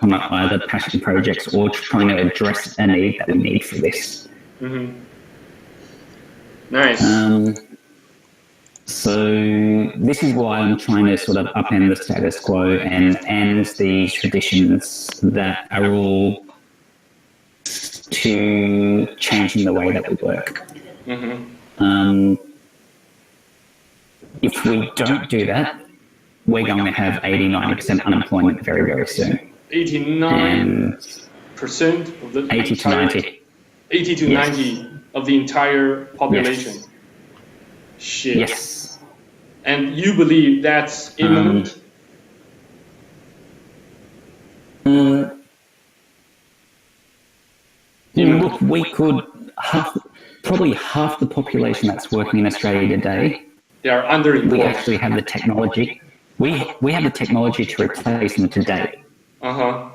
on either passion projects or trying to address a need that we need for this. Mm-hmm. Nice. So this is why I'm trying to sort of upend the status quo and the traditions that are all to changing the way that we work. Mm-hmm. If we don't do that, we're going to have 80-90% unemployment very, very soon. 89% of the 80 to 90. 80 to Yes. 90 of the entire population. Yes. Shit. Yes. And you believe that's imminent? Look, we could probably half the population that's working in Australia today. They are underemployed. We actually have the technology. We have the technology to replace them today. We're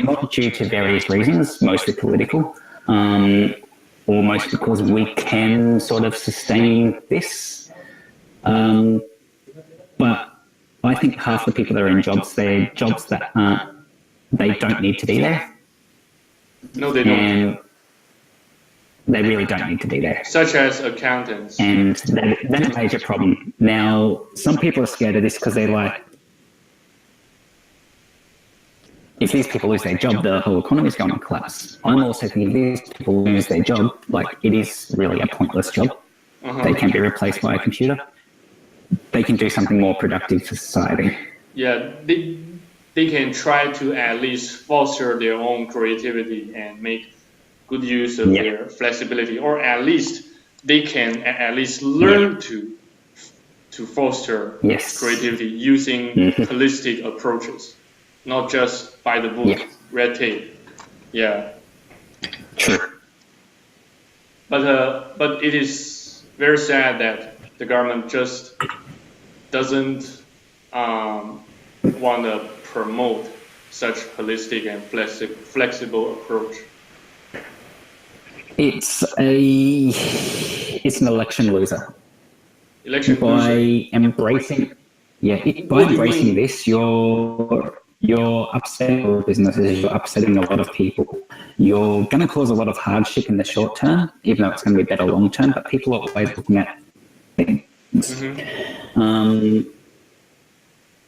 not due to various reasons, mostly political, or mostly because we can sort of sustain this. But I think half the people that are in jobs, they're jobs that they don't need to be there. No, they don't. And they really don't need to be there. Such as accountants. And that's a major problem. Now, some people are scared of this because they're like, if these people lose their job, the whole economy is going to collapse. I'm also thinking if these people lose their job, like it is really a pointless job. They can be replaced by a computer. They can do something more productive for society. Yeah, they can try to at least foster their own creativity and make good use of their flexibility, or at least they can at least learn to foster creativity using holistic approaches, not just by the book, red tape. Yeah. True. But it is very sad that the government just doesn't want to promote such holistic and flexible approach. It's an election loser. By embracing this, you're upsetting all businesses. You're upsetting a lot of people. You're going to cause a lot of hardship in the short term, even though it's going to be better long term. But people are always looking at things.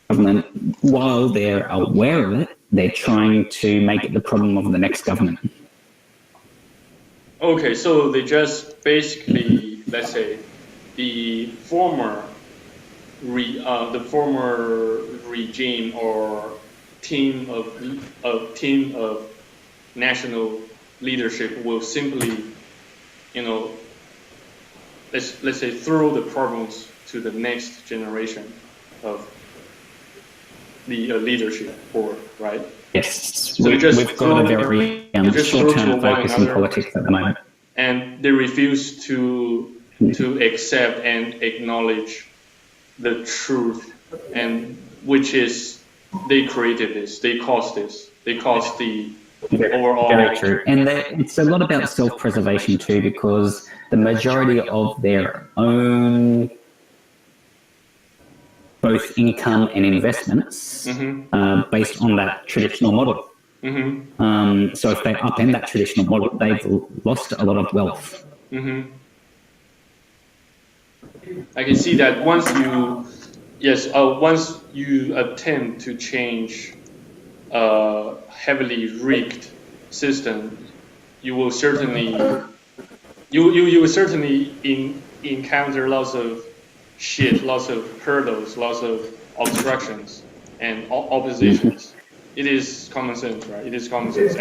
Government, while they're aware of it, they're trying to make it the problem of the next government. Okay, so they just basically, let's say, the former regime or team of national leadership will simply, let's say, throw the problems to the next generation of the leadership board, right? Yes, so we've got a very short-term focus in politics at the moment. And they refuse to accept and acknowledge the truth, and which is they created this, they caused this, they caused the overall. Very true, and it's a lot about self-preservation too, because the majority of their own both income and investments based on that traditional model. So if they upend that traditional model, they've lost a lot of wealth. I can see that once you attempt to change a heavily rigged system, you will certainly encounter lots of shit, lots of hurdles, lots of obstructions and oppositions. It is common sense, right? It is common sense,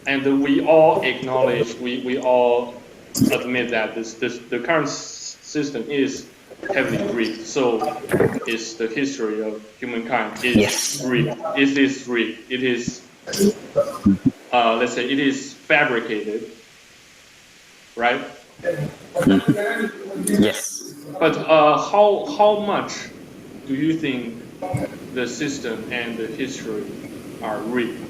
and we all acknowledge, we all admit that the current system is heavily rigged. So is the history of humankind is rigged. It is rigged. It is let's say it is fabricated, right? Yes. But how much do you think the system and the history are rigged?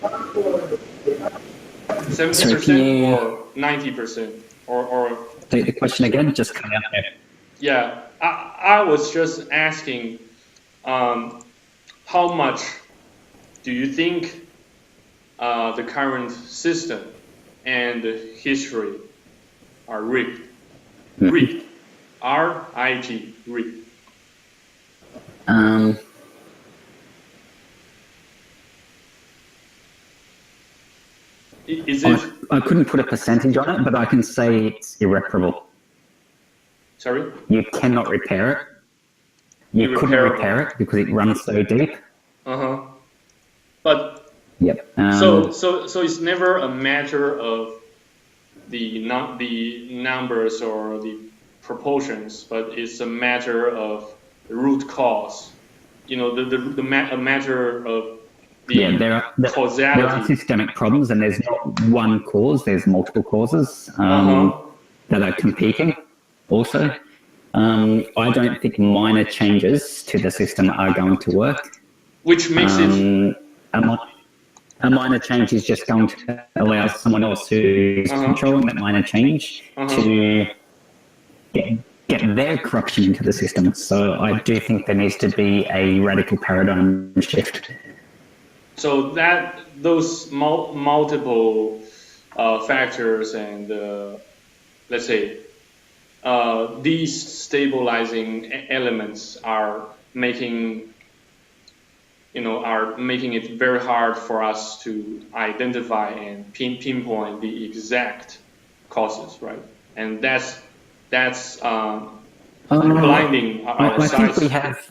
70% or 90% or Take the question again, just cut out there. Yeah, I was just asking, how much do you think the current system and history are rigged? Rigged. R-I-G, rigged. Is it? I couldn't put a percentage on it, but I can say it's irreparable. Sorry? You cannot repair it. You couldn't repair it because it runs so deep. But yep. So it's never a matter of the numbers or the proportions, but it's a matter of the root cause. You know, a matter of the causality. There are systemic problems, and there's not one cause. There's multiple causes that are competing. Also, I don't think minor changes to the system are going to work. Which makes it a minor change is just going to allow someone else who's controlling that minor change to get their corruption into the system. So I do think there needs to be a radical paradigm shift. So that those multiple factors and let's say these stabilizing elements are making it very hard for us to identify and pinpoint the exact causes, right? And that's blinding our sight.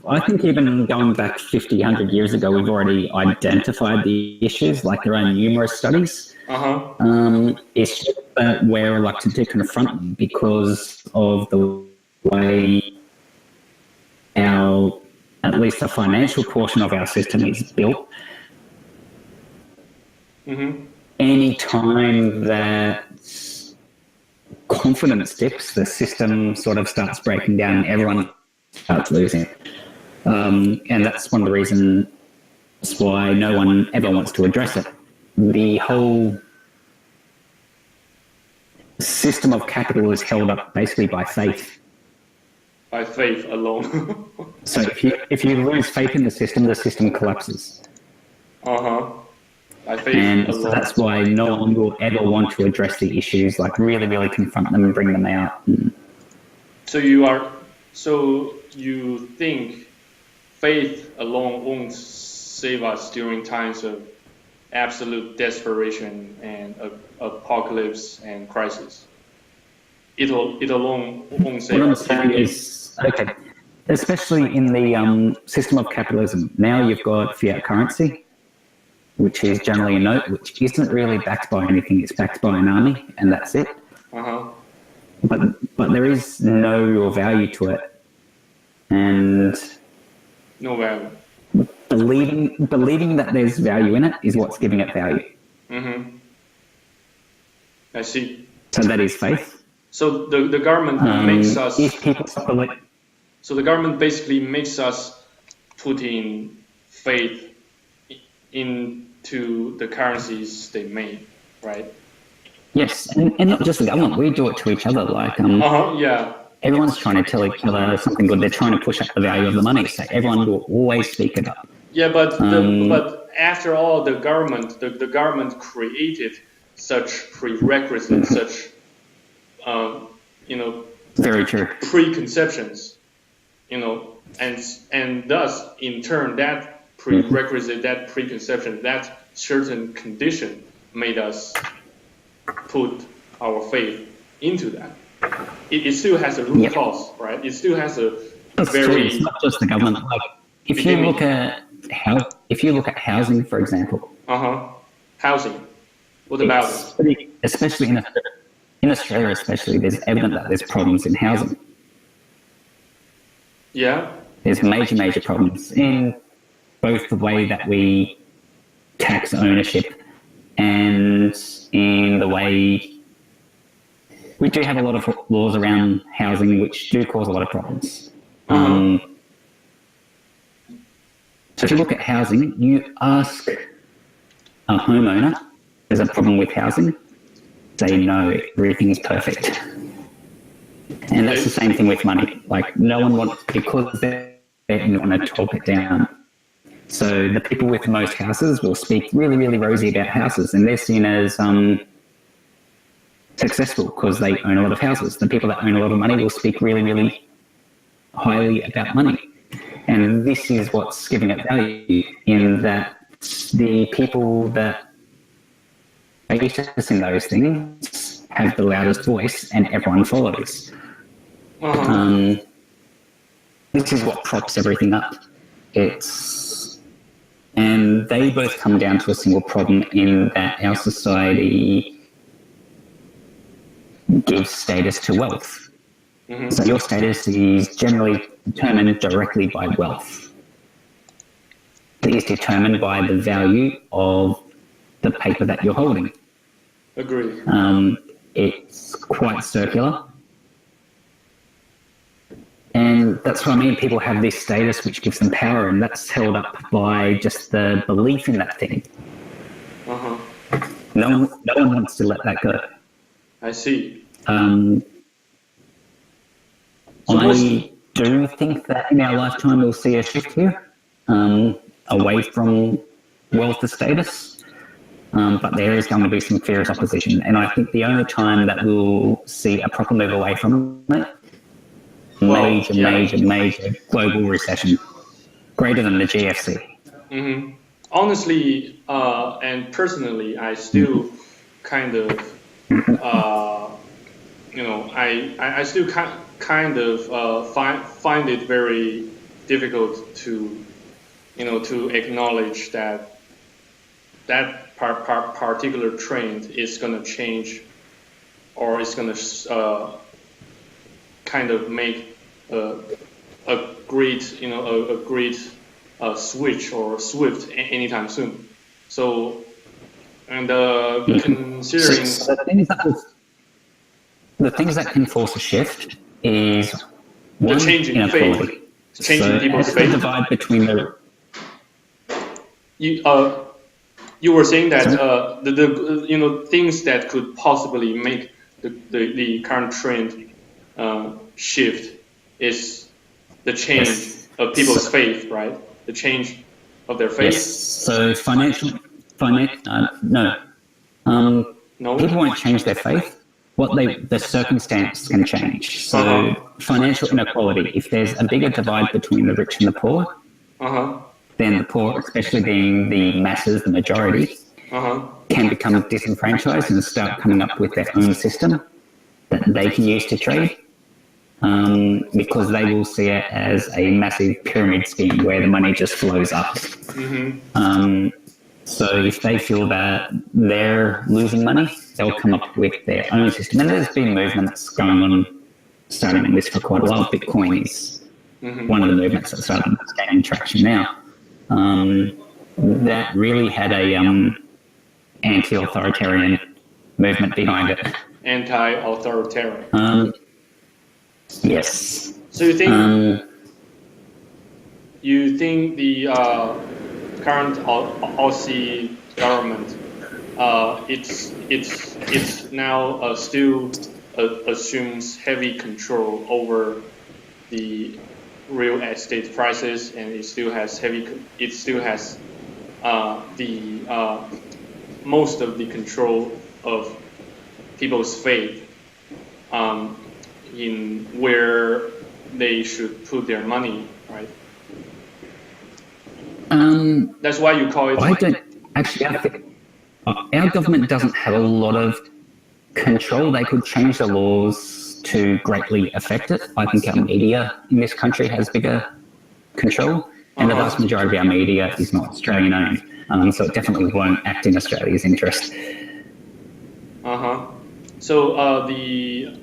I think even going back 50, 100 years ago, we've already identified the issues, like there are numerous studies. It's just that we're reluctant to confront them because of the way at least the financial portion of our system is built. Any time that confidence dips, the system sort of starts breaking down and everyone starts losing. And that's one of the reasons why no one ever wants to address it. The whole system of capital is held up basically by faith. By faith alone. So if you lose faith in the system collapses. By faith and alone. So that's why no one will ever want to address the issues, like really, really confront them and bring them out. So you think faith alone won't save us during times of absolute desperation and apocalypse and crisis? It alone won't save us. What I'm saying is, okay, especially in the system of capitalism, now you've got fiat currency, which is generally a note, which isn't really backed by anything. It's backed by an army, and that's it. But there is no real value to it, and no value. Believing that there's value in it is what's giving it value. I see. So that is faith. So the government makes us. If people believe. So the government basically makes us put in faith into the currencies they made, right? Yes, and not just the government. We do it to each other. Like everyone's trying to tell each other something good. They're trying to push up the value of the money, so everyone will always speak it up. Yeah, but after all, the government created such prerequisites, such very true preconceptions, and thus in turn that prerequisite, that preconception, that certain condition made us put our faith into that. It still has a root cause, right? It still has a very. It's not just the government. Like if you look at housing, for example. Housing. What about it? Especially in Australia, especially, there's evident that there's problems in housing. Yeah. There's major problems in both the way that we tax ownership and in the way we do have a lot of laws around housing which do cause a lot of problems. So if you look at housing, you ask a homeowner, there's a problem with housing, say no, everything is perfect. And that's the same thing with money. Like no one wants, because they want to talk it down. So the people with the most houses will speak really, really rosy about houses, and they're seen as successful because they own a lot of houses. The people that own a lot of money will speak really, really highly about money. And this is what's giving it value, in that the people that are used to those things have the loudest voice and everyone follows. This is what props everything up. And they both come down to a single problem, in that our society gives status to wealth. So your status is generally determined directly by wealth. It is determined by the value of the paper that you're holding. Agreed. It's quite circular. And that's what I mean. People have this status which gives them power, and that's held up by just the belief in that thing. No one wants to let that go. I see. I do think that in our lifetime we'll see a shift here, away from wealth to status. But there is going to be some fierce opposition, and I think the only time that we'll see a proper move away from it, major global recession, greater than the GFC. Honestly, and personally, I still kind of, I still kind of find it very difficult to, to acknowledge that particular trend is going to change, or it's going to kind of make a great switch or swift anytime soon. So, and considering so the things that can force a shift is the changing faith, changing people's faith. The divide between the you were saying that the things that could possibly make the current trend shift is the change of people's faith, right? The change of their faith. Yes. So no. People won't change their faith. The circumstance can change. So financial inequality. If there's a bigger divide between the rich and the poor, then the poor, especially being the masses, the majority, can become disenfranchised and start coming up with their own system that they can use to trade. Because they will see it as a massive pyramid scheme where the money just flows up. So if they feel that they're losing money, they'll come up with their own system. And there's been movements going on, starting on this for quite a while. Bitcoin is one of the movements that's starting to gain traction now. That really had a anti-authoritarian movement behind it. Anti-authoritarian. Yes. So you think the current Aussie government it's now still assumes heavy control over the real estate prices, and it still has most of the control of people's faith in where they should put their money, right? That's why you call it. I think our government doesn't have a lot of control. They could change the laws to greatly affect it. I think our media in this country has bigger control, and the vast majority of our media is not Australian owned, so it definitely won't act in Australia's interest. So the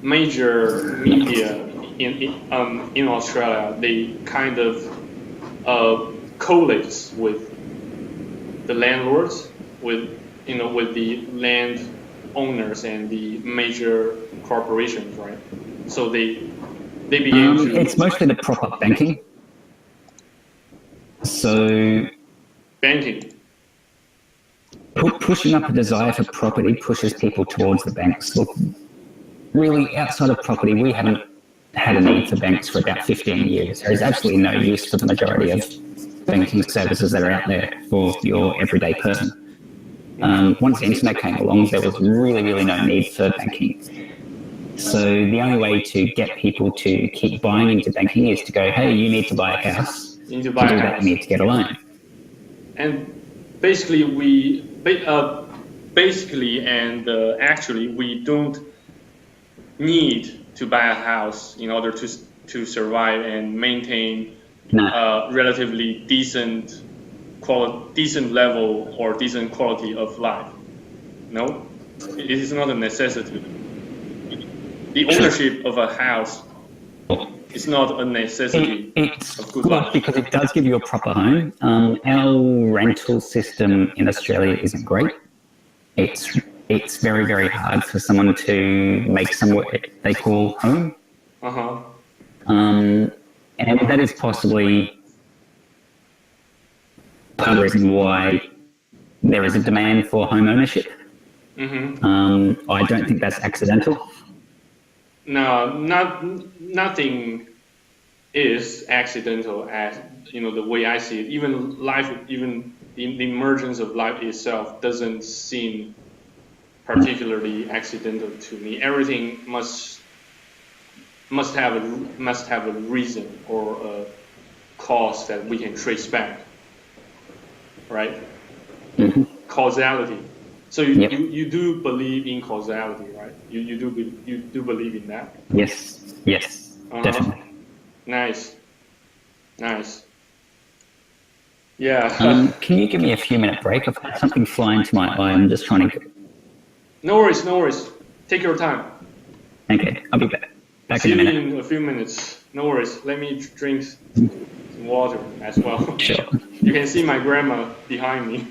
major media in Australia, they kind of collates with the landlords, with the land owners and the major corporations, right? So they begin to. It's mostly the prop-up banking. So banking. Pushing up a desire for property pushes people towards the banks. Look, really, outside of property, we haven't had a need for banks for about 15 years. There is absolutely no use for the majority of banking services that are out there for your everyday person. Once the internet came along, there was really, really no need for banking. So the only way to get people to keep buying into banking is to go, hey, you need to buy a house. You need to buy a house. You need to get a loan. And basically, actually, we don't need to buy a house in order to survive and maintain relatively decent level or decent quality of life. No, it is not a necessity. The ownership of a house is not a necessity. It's of good good life. because it does give you a proper home. Our rental system in Australia isn't great. It's very, very hard for someone to make somewhere they call home. And that is possibly part of the reason why there is a demand for home ownership. I don't think that's accidental. No, nothing is accidental as the way I see it. Even life, even the emergence of life itself doesn't seem particularly accidental to me. Everything must have a reason or a cause that we can trace back, right? Causality. So you do believe in causality, right? You do believe in that? Yes, definitely. Nice. Yeah. Can you give me a few-minute break? I've had something fly into my eye. I'm just trying to... No worries. Take your time. Okay, I'll be back. See in a minute. you in a few minutes. No worries. Let me drink some water as well. Sure. You can see my grandma behind me.